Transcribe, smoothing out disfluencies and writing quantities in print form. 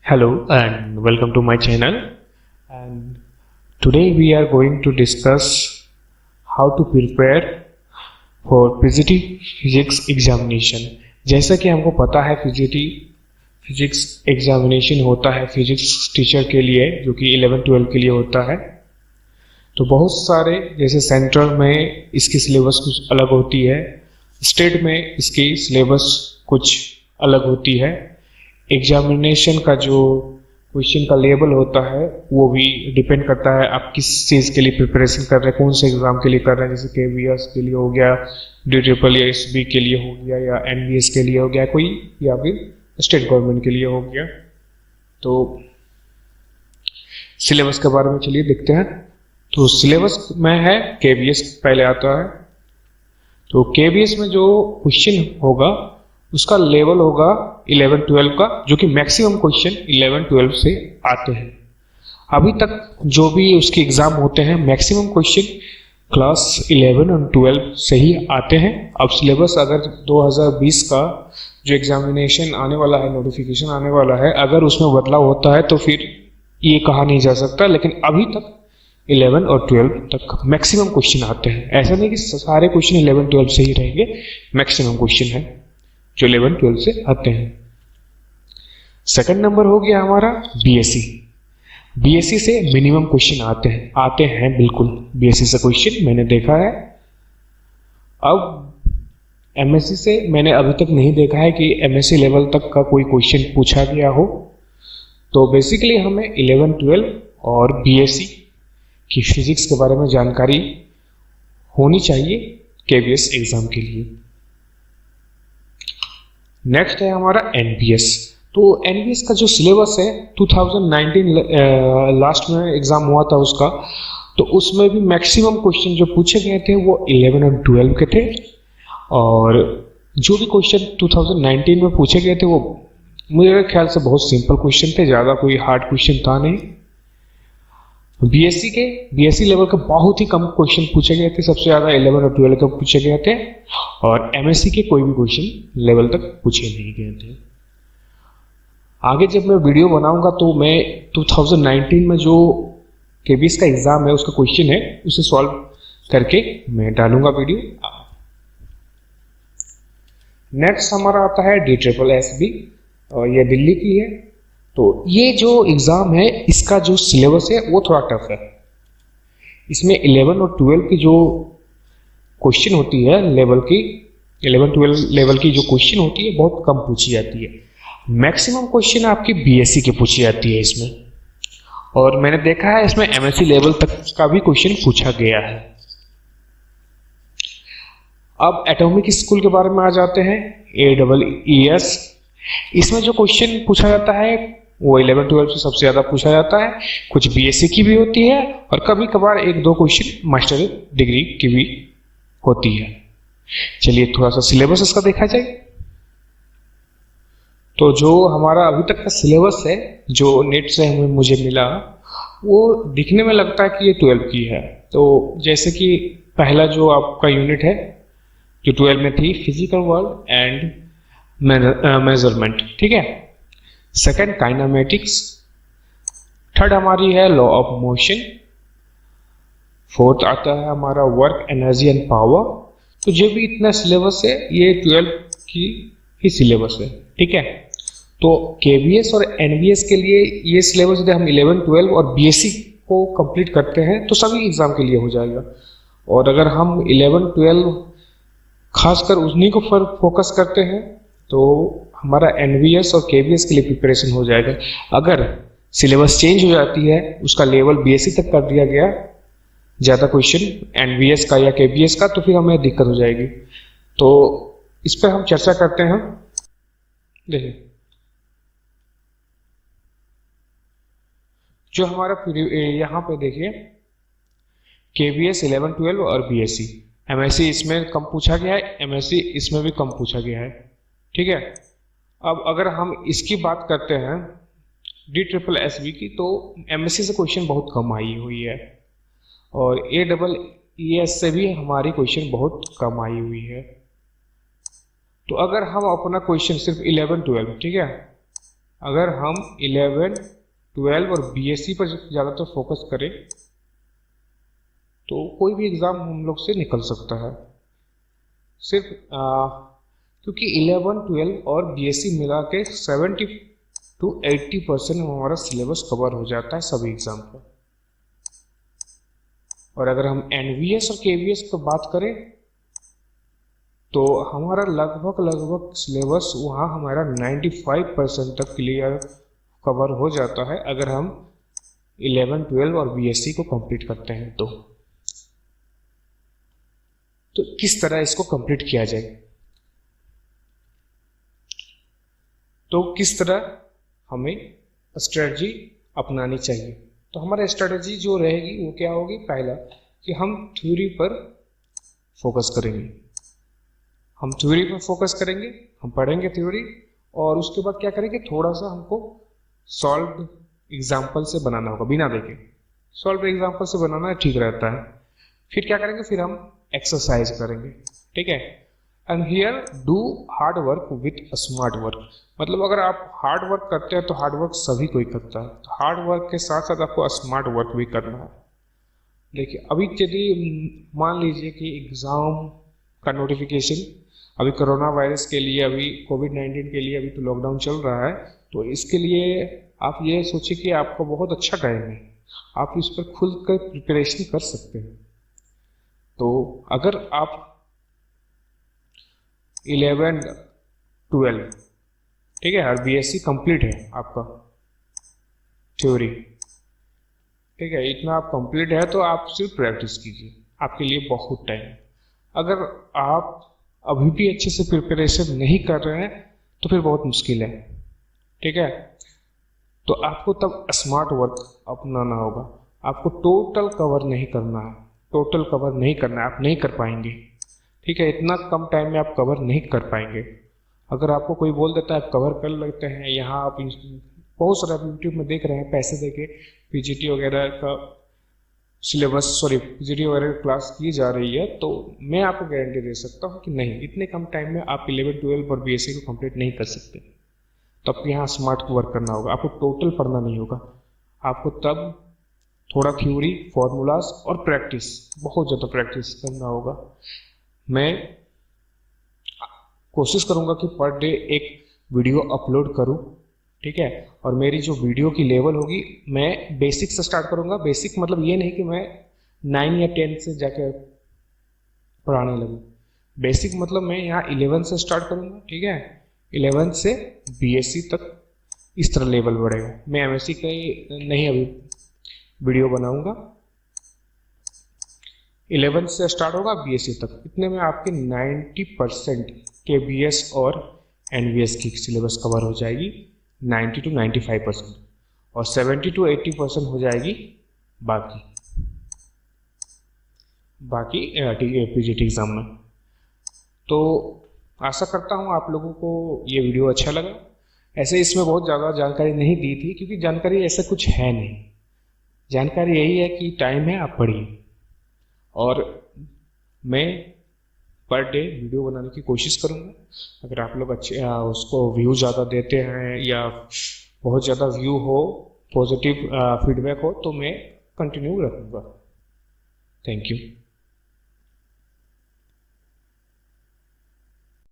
Hello and welcome to my channel, and today we are going to discuss how to prepare for PGT physics examination। जैसा कि हमको पता है PGT physics examination होता है physics teacher के लिए, जो कि 11-12 के लिए होता है। तो बहुत सारे, जैसे सेंट्रल में इसकी सिलेबस कुछ अलग होती है, स्टेट में इसकी सिलेबस कुछ अलग होती है। एग्जामिनेशन का जो क्वेश्चन का लेवल होता है वो भी डिपेंड करता है आप किस चीज़ के लिए प्रिपरेशन कर रहे हैं, कौन से एग्ज़ाम के लिए कर रहे हैं। जैसे KVS के लिए हो गया, DSSB के लिए हो गया, या NVS के लिए हो गया कोई, या फिर स्टेट गवर्नमेंट के लिए हो गया। तो सिलेबस के बारे में चलिए देखते हैं। तो सिलेबस में है KVS पहले आता है। तो KVS में जो क्वेश्चन होगा उसका लेवल होगा 11-12 का, जो कि मैक्सिमम क्वेश्चन 11-12 से आते हैं। अभी तक जो भी उसके एग्जाम होते हैं मैक्सिमम क्वेश्चन क्लास 11 और 12 से ही आते हैं। अब सिलेबस अगर 2020 का जो एग्जामिनेशन आने वाला है, नोटिफिकेशन आने वाला है, अगर उसमें बदलाव होता है तो फिर ये कहा नहीं जा सकता, लेकिन अभी तक 11 और 12 तक मैक्सिमम क्वेश्चन आते हैं। ऐसा नहीं कि सारे क्वेश्चन 11-12 से ही रहेंगे, मैक्सिमम क्वेश्चन है जो 11-12 से आते हैं। सेकंड नंबर हो गया हमारा BSc से मिनिमम क्वेश्चन आते हैं बिल्कुल। BSc से क्वेश्चन मैंने देखा है। अब MSc से मैंने अभी तक नहीं देखा है कि MSc लेवल तक का कोई क्वेश्चन पूछा गया हो। तो बेसिकली हमें 11-12 और BSc की फिजिक्स के बारे में जानकारी होनी चाहिए KVS एग्जाम के लिए। नेक्स्ट है हमारा NVS। तो NVS का जो सिलेबस है 2019 लास्ट में एग्जाम हुआ था उसका, तो उसमें भी मैक्सिमम क्वेश्चन जो पूछे गए थे वो 11 और 12 के थे। और जो भी क्वेश्चन 2019 में पूछे गए थे वो मेरे ख्याल से बहुत सिंपल क्वेश्चन थे, ज़्यादा कोई हार्ड क्वेश्चन था नहीं। BSc लेवल के बहुत ही कम क्वेश्चन पूछे गए थे, सबसे ज़्यादा 11 और 12 के पूछे गए थे। और MSc के कोई भी क्वेश्चन लेवल तक पूछे नहीं गए थे। आगे जब मैं वीडियो बनाऊंगा तो मैं 2019 में जो KVS का एग्जाम है उसका क्वेश्चन है उसे सॉल्व करके मैं डालूंगा वीडियो। नेक्स्ट हमारा आता है DSSB, और ये दिल्ली की है। तो ये जो एग्जाम है इसका जो सिलेबस है वो थोड़ा टफ है। इसमें 11 और 12 की जो क्वेश्चन होती है लेवल की, 11-12 लेवल की जो क्वेश्चन होती है बहुत कम पूछी जाती है। मैक्सिमम क्वेश्चन आपकी BSc की पूछी जाती है इसमें। और मैंने देखा है इसमें MSc लेवल तक का भी क्वेश्चन पूछा गया है। अब एटॉमिक स्कूल के बारे में आ जाते हैं, AEES। इसमें जो क्वेश्चन पूछा जाता है वो 11-12 से सबसे ज्यादा पूछा जाता है। कुछ BSc की भी होती है और कभी कभार 1-2 क्वेश्चन मास्टर डिग्री की भी होती है। चलिए थोड़ा सा सिलेबस इसका देखा जाए। तो जो हमारा अभी तक का सिलेबस है जो नेट से मुझे मिला, वो दिखने में लगता है कि ये 12 की है। तो जैसे कि पहला जो आपका यूनिट है जो 12 में थी, फिजिकल वर्ल्ड एंड मेजरमेंट, ठीक है। सेकंड काइनेमेटिक्स, थर्ड हमारी है लॉ ऑफ मोशन, फोर्थ आता है हमारा वर्क, एनर्जी एंड पावर। तो जो भी इतना सिलेबस है ये 12 की ही सिलेबस है, ठीक है। तो KVS और NVS के लिए ये सिलेबस यदि हम 11-12 और BSc को कंप्लीट करते हैं तो सभी एग्जाम के लिए हो जाएगा। और अगर हम 11-12 खासकर उन्हीं को फोकस करते हैं तो हमारा NVS और KVS के लिए प्रिपरेशन हो जाएगा। अगर सिलेबस चेंज हो जाती है, उसका लेवल BSc तक कर दिया गया, ज़्यादा क्वेश्चन NVS का या KVS का, तो फिर हमें दिक्कत हो जाएगी। तो इस पर हम चर्चा करते हैं। देखिए जो हमारा यहाँ पे देखिए KVS 11-12 और BSc, MSc इसमें कम पूछा गया है, MSc इसमें भी कम पूछा गया है, ठीक है। अब अगर हम इसकी बात करते हैं DSSB की, तो MSc से क्वेश्चन बहुत कम आई हुई है और AEES से भी हमारी क्वेश्चन बहुत कम आई हुई है। तो अगर हम अपना क्वेश्चन सिर्फ 11-12, ठीक है, अगर हम 11, 12 और बीएससी पर ज़्यादातर फोकस करें तो कोई भी एग्ज़ाम हम लोग से निकल सकता है। सिर्फ क्योंकि 11, 12 और बीएससी मिला के 70 to 80% हमारा सिलेबस कवर हो जाता है सभी एग्ज़ाम पर। और अगर हम एनवीएस और केवीएस की बात करें तो हमारा लगभग सिलेबस वहाँ हमारा 95% तक क्लियर कवर हो जाता है अगर हम 11, 12 और बीएससी को कंप्लीट करते हैं तो किस तरह इसको कंप्लीट किया जाए, तो किस तरह हमें स्ट्रेटजी अपनानी चाहिए। तो हमारा स्ट्रेटजी जो रहेगी वो क्या होगी, पहला कि हम थ्योरी पर फोकस करेंगे। हम थ्योरी पर फोकस करेंगे, हम पढ़ेंगे थ्योरी और उसके बाद क्या करेंगे, थोड़ा सा हमको सॉल्व एग्जाम्पल से बनाना होगा, बिना देखे सॉल्व एग्जाम्पल से बनाना ठीक रहता है। फिर क्या करेंगे, फिर हम एक्सरसाइज करेंगे, ठीक है। And here do hard work with smart work. मतलब अगर आप हार्ड वर्क करते हैं तो हार्ड वर्क सभी कोई करता है, तो हार्ड वर्क के साथ साथ आपको स्मार्ट वर्क भी करना है। देखिए अभी यदि मान लीजिए कि एग्ज़ाम का नोटिफिकेशन अभी कोरोना वायरस के लिए, अभी कोविड-19 के लिए अभी तो लॉकडाउन चल रहा है, तो इसके लिए आप ये सोचिए कि आपको बहुत अच्छा टाइम है, आप इस पर खुल कर प्रिपरेशन कर सकते हैं। तो अगर आप 11, 12 ठीक है और बीएससी कंप्लीट है आपका थ्योरी, ठीक है, इतना आप कंप्लीट है तो आप सिर्फ प्रैक्टिस कीजिए, आपके लिए बहुत टाइम। अगर आप अभी भी अच्छे से प्रिपरेशन नहीं कर रहे हैं तो फिर बहुत मुश्किल है, ठीक है। तो आपको तब स्मार्ट वर्क अपनाना होगा, आपको टोटल कवर नहीं करना है, टोटल कवर नहीं करना है, आप नहीं कर पाएंगे, ठीक है। इतना कम टाइम में आप कवर नहीं कर पाएंगे। अगर आपको कोई बोल देता है आप कवर कर लेते हैं, यहाँ आप बहुत सारे यूट्यूब में देख रहे हैं पैसे देके पीजीटी वगैरह का सिलेबस, सॉरी पीजीटी वगैरह क्लास की जा रही है, तो मैं आपको गारंटी दे सकता हूँ कि नहीं, इतने कम टाइम में आप 11, 12 और बीएससी को कंप्लीट नहीं कर सकते। तो आपको यहाँ स्मार्ट वर्क करना होगा, आपको टोटल पढ़ना नहीं होगा, आपको तब थोड़ा थ्योरी, फॉर्मूलाज और प्रैक्टिस, बहुत ज़्यादा प्रैक्टिस करना होगा। मैं कोशिश करूँगा कि पर डे एक वीडियो अपलोड करूँ, ठीक है। और मेरी जो वीडियो की लेवल होगी, मैं बेसिक से स्टार्ट करूँगा। बेसिक मतलब ये नहीं कि मैं 9 या 10 से जाके पढ़ाने लगूँ, बेसिक मतलब मैं यहाँ 11 से स्टार्ट करूँगा, ठीक है। 11 से बीएससी तक इस तरह लेवल बढ़ेगा। मैं एमएससी का नहीं अभी वीडियो बनाऊंगा, 11 से स्टार्ट होगा बीएससी तक, इतने में आपके 90% के बीएस और एनवीएस की सिलेबस कवर हो जाएगी, 90 to 95%, और 70 to 80% हो जाएगी बाकी पीजीटी एग्जाम में। तो आशा करता हूँ आप लोगों को ये वीडियो अच्छा लगा। ऐसे इसमें बहुत ज़्यादा जानकारी नहीं दी थी क्योंकि जानकारी ऐसा कुछ है नहीं, जानकारी यही है कि टाइम है आप पढ़िए। और मैं पर डे वीडियो बनाने की कोशिश करूँगा। अगर आप लोग अच्छे उसको व्यू ज़्यादा देते हैं या बहुत ज़्यादा व्यू हो, पॉजिटिव फीडबैक हो, तो मैं कंटिन्यू रखूँगा। Thank you.